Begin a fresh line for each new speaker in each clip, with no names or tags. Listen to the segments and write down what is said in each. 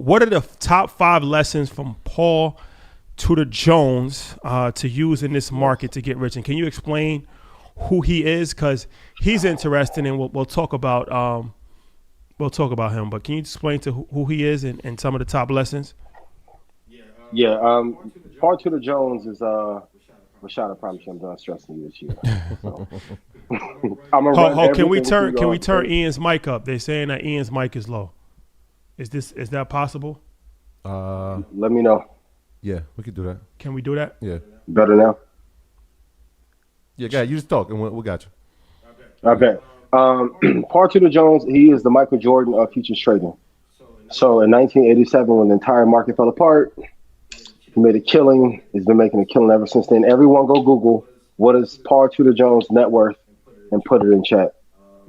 What are the top 5 lessons from Paul Tudor Jones to use in this market to get rich? And can you explain who he is? Because he's interesting, and we'll talk about him. But can you explain to who he is and some of the top lessons?
Yeah, Paul Tudor Jones is Rashad. I promise you, I'm done stressing you this year. So. I'm gonna run
can we turn
everything.
Ian's mic up? They're saying that Ian's mic is low. Is that possible?
Let me know.
Yeah, we could do that.
Can we do that?
Yeah.
Better now?
Yeah, guys, you just talk and we got you.
Okay. Paul Tudor Jones, he is the Michael Jordan of futures trading. So in 1987, when the entire market fell apart, he made a killing. He's been making a killing ever since then. Everyone go Google what is Paul Tudor Jones' net worth and put it in chat.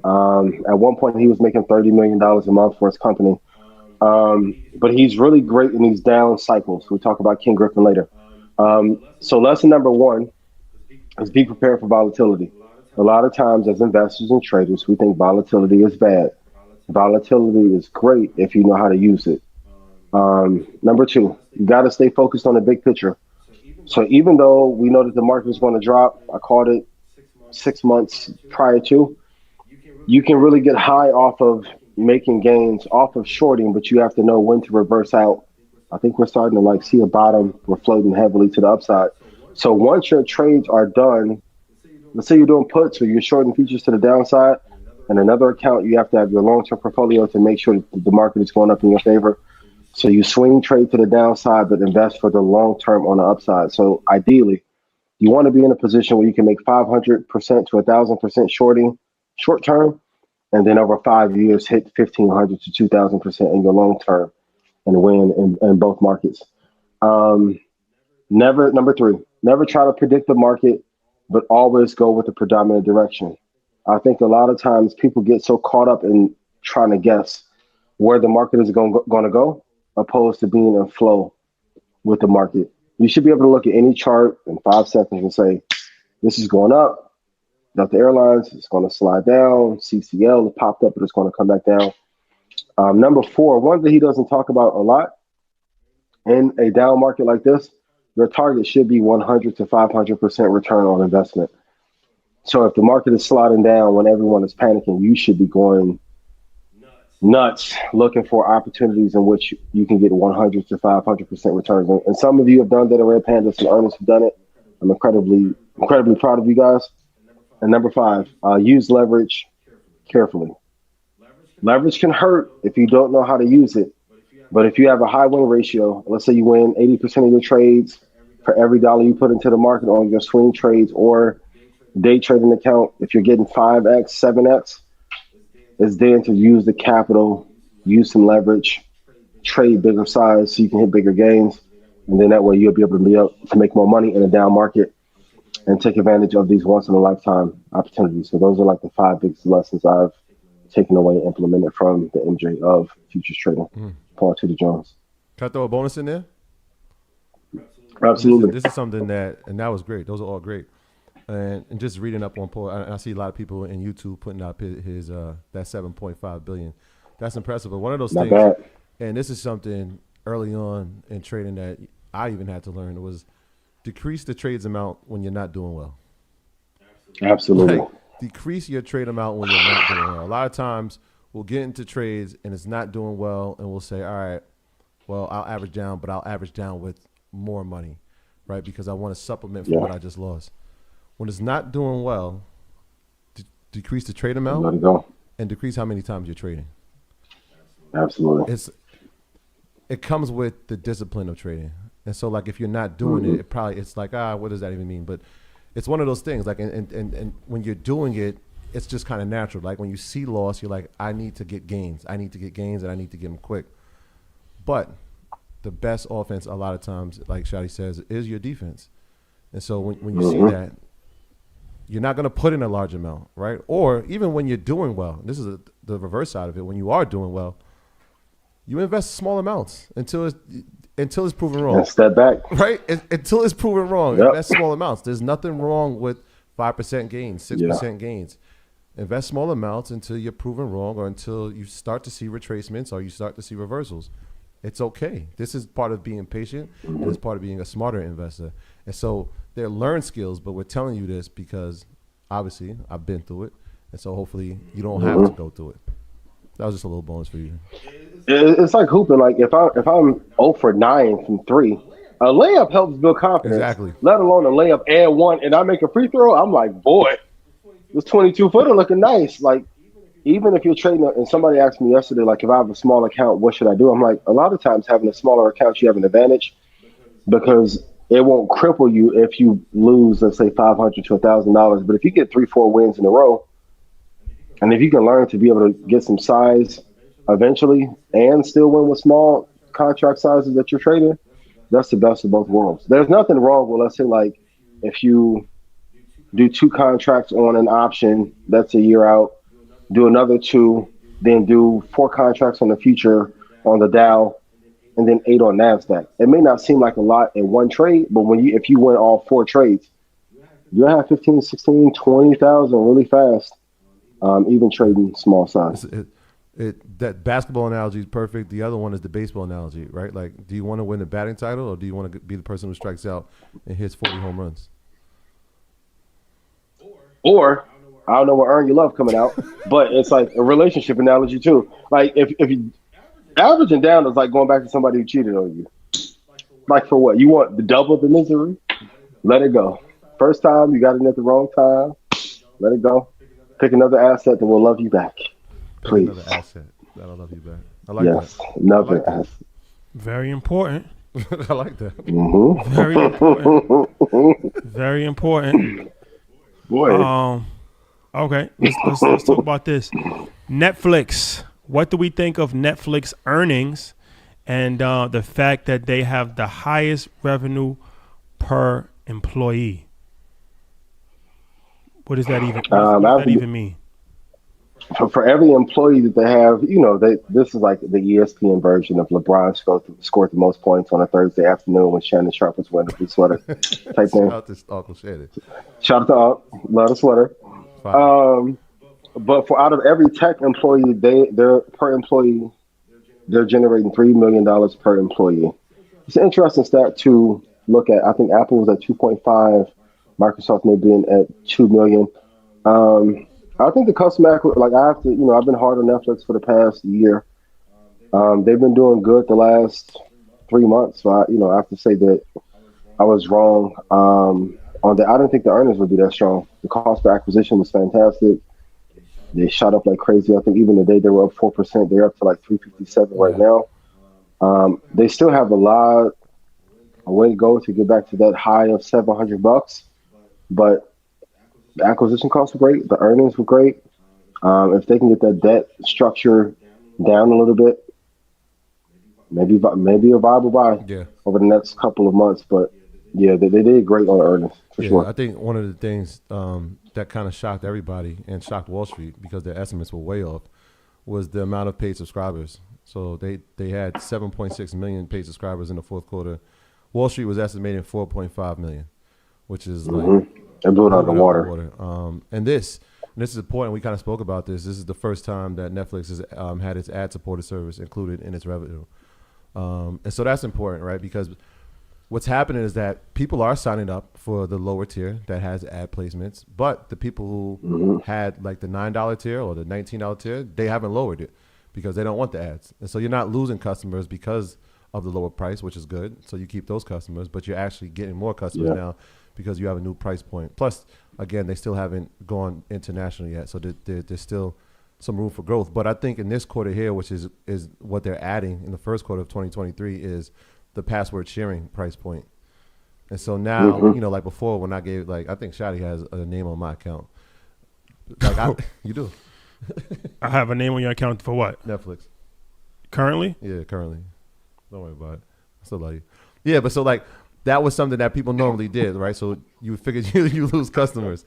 At one point, he was making $30 million a month for his company. But he's really great in these down cycles. We'll talk about King Griffin later. So lesson number 1 is be prepared for volatility. A lot of times as investors and traders, we think volatility is bad. Volatility is great if you know how to use it. Number 2, you got to stay focused on the big picture. So even though we know that the market is going to drop, I called it 6 months prior to, you can really get high off of making gains, off of shorting, but you have to know when to reverse out. I think we're starting to see a bottom. We're floating heavily to the upside. So once your trades are done, let's say you're doing puts or you're shorting futures to the downside, and another account, you have to have your long-term portfolio to make sure that the market is going up in your favor. So you swing trade to the downside, but invest for the long-term on the upside. So ideally, you want to be in a position where you can make 500% to 1,000% shorting short-term, and then over 5 years, hit 1,500 to 2,000% in your long-term and win in both markets. Number 3, never try to predict the market, but always go with the predominant direction. I think a lot of times people get so caught up in trying to guess where the market is going to go, opposed to being in flow with the market. You should be able to look at any chart in 5 seconds and say, this is going up. Delta Airlines, it's going to slide down. CCL popped up, but it's going to come back down. Number 4, one that he doesn't talk about a lot in a down market like this, your target should be 100 to 500% return on investment. So if the market is sliding down when everyone is panicking, you should be going nuts looking for opportunities in which you can get 100 to 500% returns. And some of you have done that at Red Panda, some earners have done it. I'm incredibly proud of you guys. And number 5, use leverage carefully. Leverage can hurt if you don't know how to use it. But if you have a high win ratio, let's say you win 80% of your trades for every dollar you put into the market on your swing trades or day trading account, if you're getting 5x, 7x, it's then to use the capital, use some leverage, trade bigger size so you can hit bigger gains. And then that way you'll be able to make more money in a down market and take advantage of these once in a lifetime opportunities. So those are the 5 biggest lessons I've taken away and implemented from the MJ of futures trading, Paul Tudor Jones.
Can I throw a bonus in there?
Absolutely.
This is something that was great. Those are all great. And just reading up on Paul, I see a lot of people in YouTube putting up his that 7.5 billion. That's impressive. But one of those things, and this is something early on in trading that I even had to learn, was decrease the trades amount when you're not doing well.
Absolutely.
Decrease your trade amount when you're not doing well. A lot of times we'll get into trades and it's not doing well, and we'll say, all right, well, I'll average down, but I'll average down with more money, right? Because I want to supplement for what I just lost. When it's not doing well, decrease the trade amount
let it go.
And decrease how many times you're trading.
Absolutely.
It comes with the discipline of trading. And so if you're not doing it, it's like, what does that even mean? But it's one of those things, and when you're doing it, it's just kind of natural. Like when you see loss, you're like, I need to get gains. I need to get gains and I need to get them quick. But the best offense a lot of times, like Shadi says, is your defense. And so when you see that, you're not going to put in a large amount, right? Or even when you're doing well, this is the reverse side of it. When you are doing well, you invest small amounts until it's proven wrong.
And step back.
Right? Until it's proven wrong.
Yep.
Invest small amounts. There's nothing wrong with 5% gains, 6% gains. Invest small amounts until you're proven wrong or until you start to see retracements or you start to see reversals. It's okay. This is part of being patient, and it's part of being a smarter investor. And so they're learned skills, but we're telling you this because obviously I've been through it, and so hopefully you don't have to go through it. That was just a little bonus for you.
It's like hooping. Like if I'm 0 for 9 from 3, a layup helps build confidence.
Exactly.
Let alone a layup and one, and I make a free throw. I'm like, boy, this 22-footer looking nice. Like even if you're trading, and somebody asked me yesterday, like if I have a small account, what should I do? I'm like, a lot of times having a smaller account, you have an advantage because it won't cripple you if you lose, let's say $500 to $1,000. But if you get 3-4 wins in a row, and if you can learn to be able to get some size eventually and still win with small contract sizes that you're trading, that's the best of both worlds. There's nothing wrong with, let's say, like if you do 2 contracts on an option, that's a year out, do another 2, then do 4 contracts on the future on the Dow, and then 8 on NASDAQ. It may not seem like a lot in one trade, but if you win all 4 trades, you'll have 15, 16, 20,000 really fast, even trading small size.
That basketball analogy is perfect. The other one is the baseball analogy, right? Like, do you want to win the batting title, or do you want to be the person who strikes out and hits 40 home runs?
Or I don't know where Earn Your Love coming out, but it's like a relationship analogy too. Like if you averaging down is like going back to somebody who cheated on you. Like for what? You want the double the misery? Let it go. First time you got it at the wrong time. Let it go. Pick another asset that will love you back. Please.
Another asset that'll love you back. I like that.
Another
like
asset.
Very important.
I like that.
Mm-hmm.
Very important. Very important.
Boy.
Okay, let's talk about this. Netflix. What do we think of Netflix earnings and the fact that they have the highest revenue per employee? What does that even mean?
For every employee that they have, this is like the ESPN version of LeBron scored the most points on a Thursday afternoon when Shannon Sharp was wearing a blue sweater type thing.
Shout out to Uncle Shannon.
Shout out to Uncle. Love the sweater. But for out of every tech employee, they're per employee, they're generating $3 million per employee. It's an interesting stat to look at. I think Apple was at 2.5, Microsoft may be at 2 million. I think the customer, like I've been hard on Netflix for the past year. They've been doing good the last 3 months. So I have to say that I was wrong on that. I didn't think the earnings would be that strong. The cost per acquisition was fantastic. They shot up like crazy. I think even the day they were up 4%, they're up to like 357 right now. They still have a way to go to get back to that high of $700, but the acquisition costs were great. The earnings were great. If they can get that debt structure down a little bit, maybe a viable buy over the next couple of months. But yeah, they did great on earnings for sure.
I think one of the things that kind of shocked everybody and shocked Wall Street because their estimates were way off was the amount of paid subscribers. So they had 7.6 million paid subscribers in the fourth quarter. Wall Street was estimating 4.5 million, which is like
they blew it out of the water.
And this is important. We kind of spoke about this. This is the first time that Netflix has had its ad-supported service included in its revenue, and so that's important, right? Because what's happening is that people are signing up for the lower tier that has ad placements, but the people who had like the $9 tier or the $19 tier, they haven't lowered it because they don't want the ads. And so you're not losing customers because of the lower price, which is good. So you keep those customers, but you're actually getting more customers now because you have a new price point. Plus, again, they still haven't gone international yet, so there's still some room for growth. But I think in this quarter here, which is what they're adding in the first quarter of 2023, is the password sharing price point. And so now, like before when I gave, like, I think Shadi has a name on my account. Like you do.
I have a name on your account for what?
Netflix.
Currently?
Yeah, currently. Don't worry about it. I still love you. Yeah, but so like that was something that people normally did, right? So you figured you lose customers,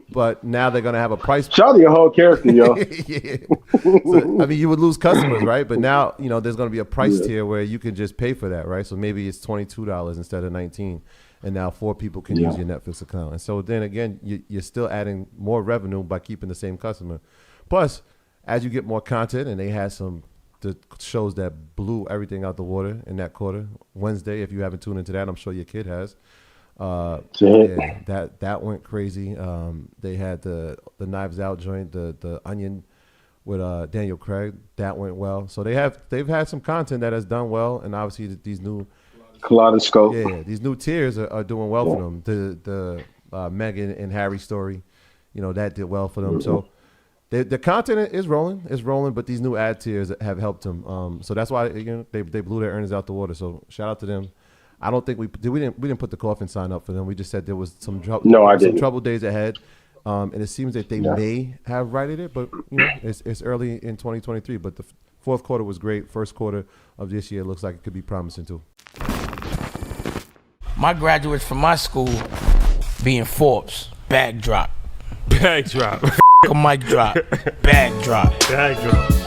but now they're gonna have a price.
Shawty a whole character, yo.
Yeah. So, I mean, you would lose customers, right? But now there's gonna be a price tier where you can just pay for that, right? So maybe it's $22 instead of $19, and now 4 people can use your Netflix account. And so then again, you're still adding more revenue by keeping the same customer. Plus, as you get more content, and they had some the shows that blew everything out the water in that quarter. Wednesday, if you haven't tuned into that, I'm sure your kid has. Yeah, that went crazy. They had the Knives Out joint, the Onion with Daniel Craig. That went well. So they've had some content that has done well, and obviously these new
Kaleidoscope.
Yeah, these new tiers are doing well for them. The Meghan and Harry story, that did well for them. So the content is rolling, but these new ad tiers have helped them. So that's why they blew their earnings out the water. So shout out to them. I don't think we didn't put the coffin sign up for them. We just said there was some troubled days ahead, and it seems that they may have righted it, but it's early in 2023. But the fourth quarter was great. First quarter of this year looks like it could be promising too.
My graduates from my school being Forbes, bag drop.
Bag drop.
A mic drop, bag drop.
Bag drop.